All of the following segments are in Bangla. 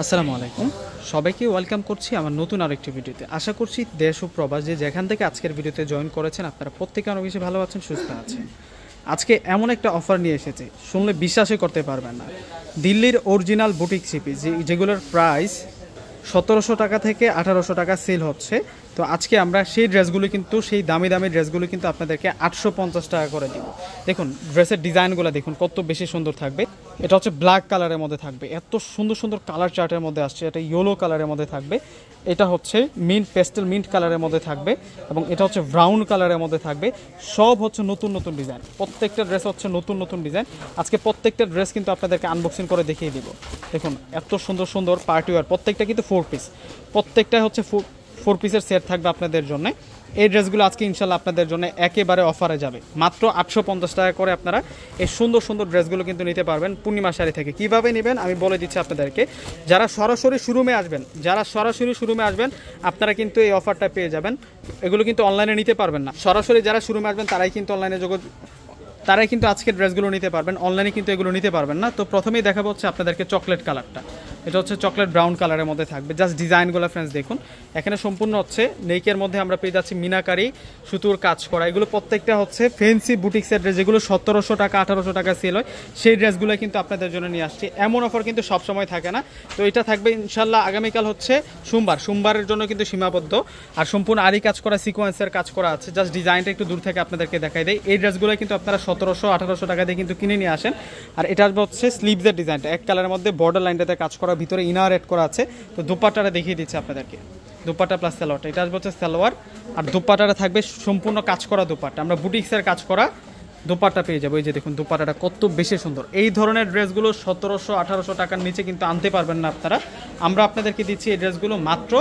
আসসালামু আলাইকুম সবাইকে ওয়েলকাম করছি আমার নতুন আরেকটি ভিডিওতে। আশা করছি দেশ ও প্রবাস যেখান থেকে আজকের ভিডিওতে জয়েন করেছেন আপনারা প্রত্যেকে অনেক বেশি ভালো আছেন, সুস্থ আছেন। আজকে এমন একটা অফার নিয়ে এসেছে, শুনলে বিশ্বাসই করতে পারবেন না। দিল্লির অরিজিনাল বুটিক সিপি যেগুলোর প্রাইস 1700 টাকা থেকে 1800 টাকা সেল হচ্ছে। তো আজকে আমরা সেই ড্রেসগুলো কিন্তু সেই দামি দামি ড্রেসগুলো কিন্তু আপনাদেরকে 850 টাকা করে দিব। দেখুন ড্রেসের ডিজাইনগুলো দেখুন কত বেশি সুন্দর থাকবে। এটা হচ্ছে ব্ল্যাক কালারের মধ্যে থাকবে, এত সুন্দর সুন্দর কালার চার্টের মধ্যে আসছে। এটা ইয়েলো কালারের মধ্যে থাকবে, এটা হচ্ছে পেস্টেল মিন্ট কালারের মধ্যে থাকবে, এবং এটা হচ্ছে ব্রাউন কালারের মধ্যে থাকবে। সব হচ্ছে নতুন নতুন ডিজাইন, প্রত্যেকটা ড্রেস হচ্ছে নতুন নতুন ডিজাইন। আজকে প্রত্যেকটা ড্রেস কিন্তু আপনাদেরকে আনবক্সিং করে দেখিয়ে দিব। দেখুন এত সুন্দর সুন্দর পার্টি ওয়্যার, প্রত্যেকটা কিন্তু 4 পিস, প্রত্যেকটা হচ্ছে 4 পিসের সেট থাকবে আপনাদের জন্য। এই ড্রেসগুলো আজকে ইনশাল্লাহ আপনাদের জন্য একেবারে অফারে যাবে। মাত্র 850 টাকা করে আপনারা এই সুন্দর সুন্দর ড্রেসগুলো কিন্তু নিতে পারবেন পূর্ণিমা শাড়ি থেকে। কীভাবে নেবেন আমি বলে দিচ্ছি আপনাদেরকে। যারা সরাসরি শোরুমে আসবেন আপনারা কিন্তু এই অফারটা পেয়ে যাবেন। এগুলো কিন্তু অনলাইনে নিতে পারবেন না। সরাসরি যারা শোরুমে আসবেন তারাই কিন্তু অনলাইনে তারাই কিন্তু আজকের ড্রেসগুলো নিতে পারবেন, অনলাইনে কিন্তু এগুলো নিতে পারবেন না। তো প্রথমেই দেখাবো হচ্ছে আপনাদেরকে চকলেট কালারটা। এটা হচ্ছে চকলেট ব্রাউন কালারের মধ্যে থাকবে। জাস্ট ডিজাইনগুলো ফ্রেন্ডস দেখুন, এখানে সম্পূর্ণ হচ্ছে নেকের মধ্যে আমরা পেয়ে যাচ্ছি মিনাকারি সুতোর কাজ করা। এগুলো প্রত্যেকটা হচ্ছে ফ্যান্সি বুটিক্সের ড্রেস, যেগুলো 1700 টাকা 1800 টাকা সেল হয়, সেই ড্রেসগুলো কিন্তু আপনাদের জন্য নিয়ে আসছি। এমন অফার কিন্তু সবসময় থাকে না। তো এটা থাকবে ইনশাল্লাহ আগামীকাল হচ্ছে সোমবারের জন্য কিন্তু সীমাবদ্ধ। আর সম্পূর্ণ আরি কাজ করা সিকোয়েন্সের কাজ করা আছে। জাস্ট ডিজাইনটা একটু দূর থেকে আপনাদেরকে দেখাই দেয়। এই ড্রেসগুলো কিন্তু আপনারা 1700-1800 টাকা দিয়ে কিন্তু কিনে নিয়ে আসেন। আর এটা হচ্ছে স্লিভসের ডিজাইনটা, এক কালারের মধ্যে বর্ডার লাইনটাতে কাজ করা, ভিতরে ইনার এড করা আছে। তো দুপাট্টাটা দেখিয়ে দিচ্ছি আপনাদেরকে, দুপাট্টা প্লাস সালোয়ারটা। এটা হচ্ছে সালোয়ার, আর দুপাট্টাটা থাকবে সম্পূর্ণ কাজ করা দুপাট্টা। আমরা বুটিক্সের কাজ করা দুপাট্টা পেয়ে যাবো। এই যে দেখুন দুপাট্টাটা কত বেশি সুন্দর। এই ধরনের ড্রেসগুলো 1700-1800 টাকার নিচে কিন্তু আনতে পারবেন না আপনারা। আমরা আপনাদেরকে দিচ্ছি এই ড্রেসগুলো মাত্র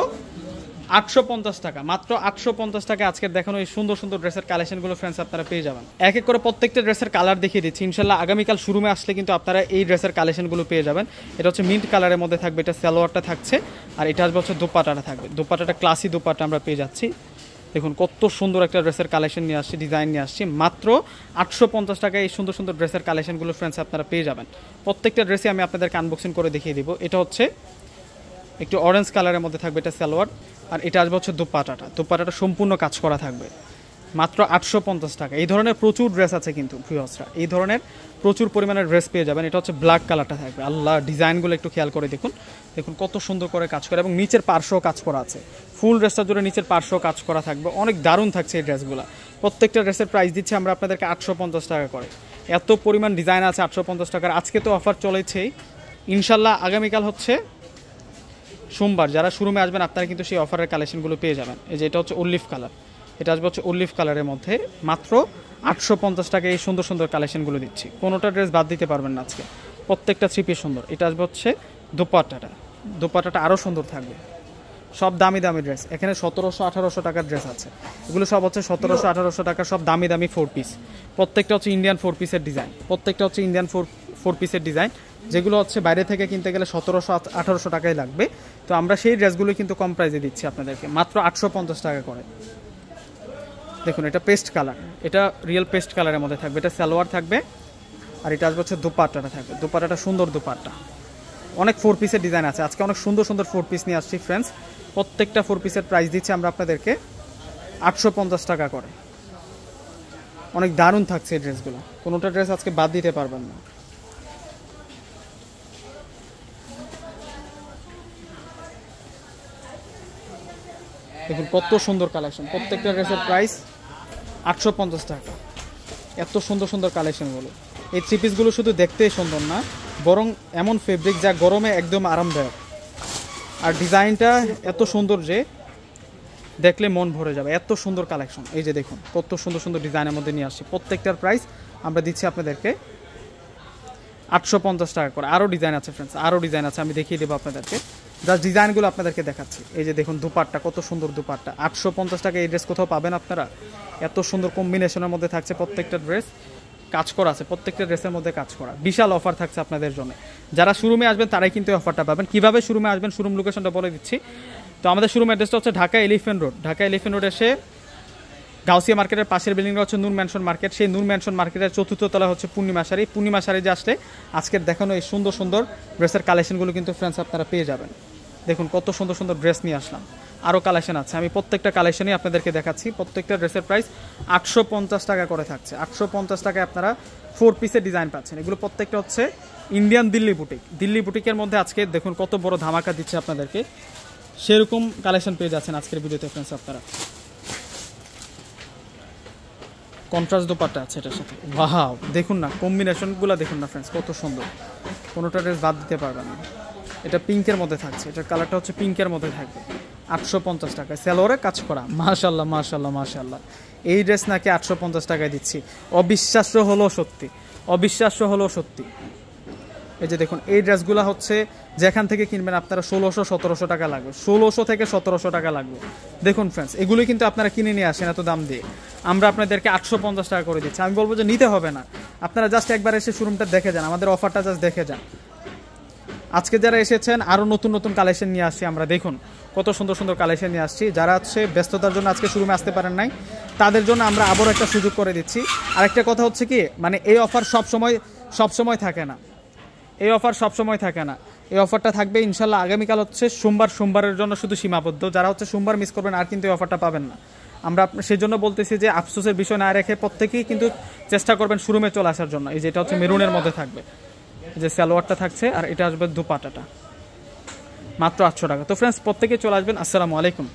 850 টাকা। মাত্র 850 টাকা আজকের দেখানো এই সুন্দর সুন্দর ড্রেসের কালেকশনগুলো ফ্রেন্ডস আপনারা পেয়ে যাবেন। এক এক করে প্রত্যেকটা ড্রেসের কালার দেখিয়ে দিচ্ছি। ইনশাল্লাহ আগামীকাল শোরুমে আসলে কিন্তু আপনারা এই ড্রেসের কালেকশনগুলো পেয়ে যাবেন। এটা হচ্ছে মিন্ট কালারের মধ্যে থাকবে, এটা সালোয়ারটা থাকছে, আর এটা আসবে হচ্ছে দুপাট্টাটা থাকবে। দুপাট্টাটা ক্লাসি দুপাট্টা আমরা পেয়ে যাচ্ছি। দেখুন কত সুন্দর একটা ড্রেসের কালেকশন নিয়ে আসছি, ডিজাইন নিয়ে আসছি। মাত্র 850 টাকায় এই সুন্দর সুন্দর ড্রেসের কালেকশনগুলো ফ্রেন্ডস আপনারা পেয়ে যাবেন। প্রত্যেকটা ড্রেসে আমি আপনাদেরকে আনবক্সিং করে দেখিয়ে দিব। এটা হচ্ছে একটু অরেঞ্জ কালারের মধ্যে থাকবে, এটা সালোয়ার, আর এটা আসবে হচ্ছে দুপাট্টাটা সম্পূর্ণ কাজ করা থাকবে। মাত্র 850 টাকা। এই ধরনের প্রচুর ড্রেস আছে কিন্তু ভিউয়ার্সরা, এই ধরনের প্রচুর পরিমাণের ড্রেস পেয়ে যাবেন। এটা হচ্ছে ব্ল্যাক কালারটা থাকবে। আল্লাহ ডিজাইনগুলো একটু খেয়াল করে দেখুন, দেখুন কত সুন্দর করে কাজ করা, এবং নিচের পার্শ্ব কাজ করা আছে। ফুল ড্রেসটা জুড়ে নিচের পার্শ্ব কাজ করা থাকবে। অনেক দারুণ থাকছে এই ড্রেসগুলো। প্রত্যেকটা ড্রেসের প্রাইস দিচ্ছি আমরা আপনাদেরকে 850 টাকা করে। এত পরিমাণ ডিজাইন আছে 850 টাকার। আজকে তো অফার চলেছেই, ইনশাল্লাহ আগামীকাল হচ্ছে সোমবার, যারা শোরুমে আসবেন আপনারা কিন্তু সেই অফারের কালেকশনগুলো পেয়ে যাবেন। এই যে এটা হচ্ছে অলিভ কালার, এটা আসবে হচ্ছে অলিভ কালারের মধ্যে। মাত্র 850 টাকায় এই সুন্দর সুন্দর কালেকশনগুলো দিচ্ছি। কোনোটা ড্রেস বাদ দিতে পারবেন না আজকে, প্রত্যেকটা 3 পিস সুন্দর। এটা আসবে হচ্ছে দুপাট্টাটা আরও সুন্দর থাকবে। সব দামি দামি ড্রেস, এখানে 1700-1800 টাকার ড্রেস আছে। এগুলো সব হচ্ছে 1700-1800 টাকার, সব দামি দামি 4 পিস। প্রত্যেকটা হচ্ছে ইন্ডিয়ান 4 পিসের ডিজাইন, প্রত্যেকটা হচ্ছে ইন্ডিয়ান 4 পিসের ডিজাইন, যেগুলো হচ্ছে বাইরে থেকে কিনতে গেলে 1700-1800 টাকায় লাগবে। তো আমরা সেই ড্রেসগুলো কিন্তু কম প্রাইসে দিচ্ছি আপনাদেরকে মাত্র 850 টাকা করে। দেখুন এটা পেস্ট কালার, এটা রিয়েল পেস্ট কালারের মধ্যে থাকবে। এটা সালোয়ার থাকবে, আর এটা আসবে হচ্ছে দুপাট্টাটা থাকবে। দুপাট্টাটা সুন্দর দুপাট্টা। অনেক 4 পিসের ডিজাইন আছে আজকে, অনেক সুন্দর সুন্দর 4 পিস নিয়ে আসছি ফ্রেন্ডস। প্রত্যেকটা 4 পিসের প্রাইস দিচ্ছি আমরা আপনাদেরকে 850 টাকা করে। অনেক দারুণ থাকছে এই ড্রেসগুলো, কোনোটা ড্রেস আজকে বাদ দিতে পারবেন না। দেখুন কত সুন্দর কালেকশন, প্রত্যেকটা ড্রেসের প্রাইস 850 টাকা। এত সুন্দর সুন্দর কালেকশনগুলো। এই 3 পিসগুলো শুধু দেখতেই সুন্দর না, বরং এমন ফেব্রিক যা গরমে একদম আরামদায়ক। আর ডিজাইনটা এত সুন্দর যে দেখলে মন ভরে যাবে, এত সুন্দর কালেকশন। এই যে দেখুন কত সুন্দর সুন্দর ডিজাইনের মধ্যে নিয়ে আসছি। প্রত্যেকটার প্রাইস আমরা দিচ্ছি আপনাদেরকে 850 টাকা করে। আরও ডিজাইন আছে ফ্রেন্ডস, আরও ডিজাইন আছে, আমি দেখিয়ে দেবো আপনাদেরকে। জাস্ট ডিজাইনগুলো আপনাদেরকে দেখাচ্ছি। এই যে দেখুন দুপাট্টা, কত সুন্দর দুপাট্টা। 850 টাকা এই ড্রেস কোথাও পাবেন আপনারা? এত সুন্দর কম্বিনেশনের মধ্যে থাকছে প্রত্যেকটা ড্রেস, কাজ করা আছে প্রত্যেকটা ড্রেসের মধ্যে কাজ করা। বিশাল অফার থাকছে আপনাদের জন্য। যারা শোরুমে আসবেন তারাই কিন্তু এই অফারটা পাবেন। কীভাবে শোরুমে আসবেন, শোরুম লোকেশনটা বলে দিচ্ছি। তো আমাদের শোরুম অ্যাড্রেসটা হচ্ছে Dhaka elephant road. Dhaka elephant road এসে গাউসিয়া মার্কেটের পাশের বিল্ডিংটা হচ্ছে নূর ম্যানশন মার্কেট। সেই নূর ম্যানশন মার্কেটের চতুর্থ তলা হচ্ছে পূর্ণিমা শাড়ি। পূর্ণিমা শাড়ি যে আসলে আজকের দেখানো এই সুন্দর সুন্দর ড্রেসের কালেকশনগুলো কিন্তু ফ্রেন্ডস আপনারা পেয়ে যাবেন। দেখুন কত সুন্দর সুন্দর ড্রেস নিয়ে আসলাম, আরও কালেকশন আছে। আমি প্রত্যেকটা কালেকশনই আপনাদেরকে দেখাচ্ছি। প্রত্যেকটা ড্রেসের প্রাইস 850 টাকা করে থাকছে। 850 টাকায় আপনারা 4 পিসের ডিজাইন পাচ্ছেন। এগুলো প্রত্যেকটা হচ্ছে ইন্ডিয়ান দিল্লি বুটিক। দিল্লি বুটিকের মধ্যে আজকে দেখুন কত বড় ধামাকা দিচ্ছে আপনাদেরকে, সেরকম কালেকশন পেয়ে যাচ্ছেন আজকের ভিডিওতে ফ্রেন্ডস আপনারা। কন্ট্রাস্ট দোপাট্টা আছে এটার সাথে, ওয়াও দেখুন না কম্বিনেশনগুলো দেখুন না ফ্রেন্ডস কত সুন্দর, কোনোটা ড্রেস বাদ দিতে পারবেন না। এটা পিঙ্কের মধ্যে থাকছে, এটার কালারটা হচ্ছে পিঙ্কের মধ্যে থাকবে। 850 টাকায় সেলোরে কাজ করা, মাশাল্লাহ মাশাল্লাহ মাশাল্লাহ। এই ড্রেস নাকি 850 টাকায় দিচ্ছি, অবিশ্বাস্য হলো সত্যি, অবিশ্বাস্য হলো সত্যি। এই যে দেখুন এই ড্রেসগুলো হচ্ছে যেখান থেকে কিনবেন আপনারা 1600-1700 টাকা লাগবে, 1600 থেকে 1700 টাকা লাগবে। দেখুন ফ্রেন্ডস এগুলোই কিন্তু আপনারা কিনে নিয়ে আসেন এত দাম দিয়ে, আমরা আপনাদেরকে 850 টাকা করে দিচ্ছি। আমি বলবো যে নিতে হবে না, আপনারা জাস্ট একবার এসে শোরুমটা দেখে যান, আমাদের অফারটা জাস্ট দেখে যান। আজকে যারা এসেছেন আরও নতুন নতুন কালেকশন নিয়ে আসছি আমরা, দেখুন কত সুন্দর সুন্দর কালেকশন নিয়ে আসছি। যারা হচ্ছে ব্যস্ততার জন্য আজকে শোরুমে আসতে পারেন নাই, তাদের জন্য আমরা আবারও একটা সুযোগ করে দিচ্ছি। আরেকটা কথা হচ্ছে কি, মানে এই অফার সবসময় থাকে না, এই অফার সবসময় থাকে না। এই অফারটা থাকবে ইনশাল্লাহ আগামীকাল হচ্ছে সোমবারের জন্য শুধু সীমাবদ্ধ। যারা হচ্ছে সোমবার মিস করবেন আর কিন্তু এই অফারটা পাবেন না। আমরা সেই জন্য বলতেছি যে আফসোসের বিষয় না রেখে প্রত্যেকেই কিন্তু চেষ্টা করবেন শোরুমে চলে আসার জন্য। এই যেটা হচ্ছে মেরুনের মধ্যে থাকবে, যে সালোয়ারটা থাকছে, আর এটা আসবে দুপাটাটা মাত্র 800 টাকা। তো ফ্রেন্ডস প্রত্যেকেই চলে আসবেন। আসসালামু আলাইকুম।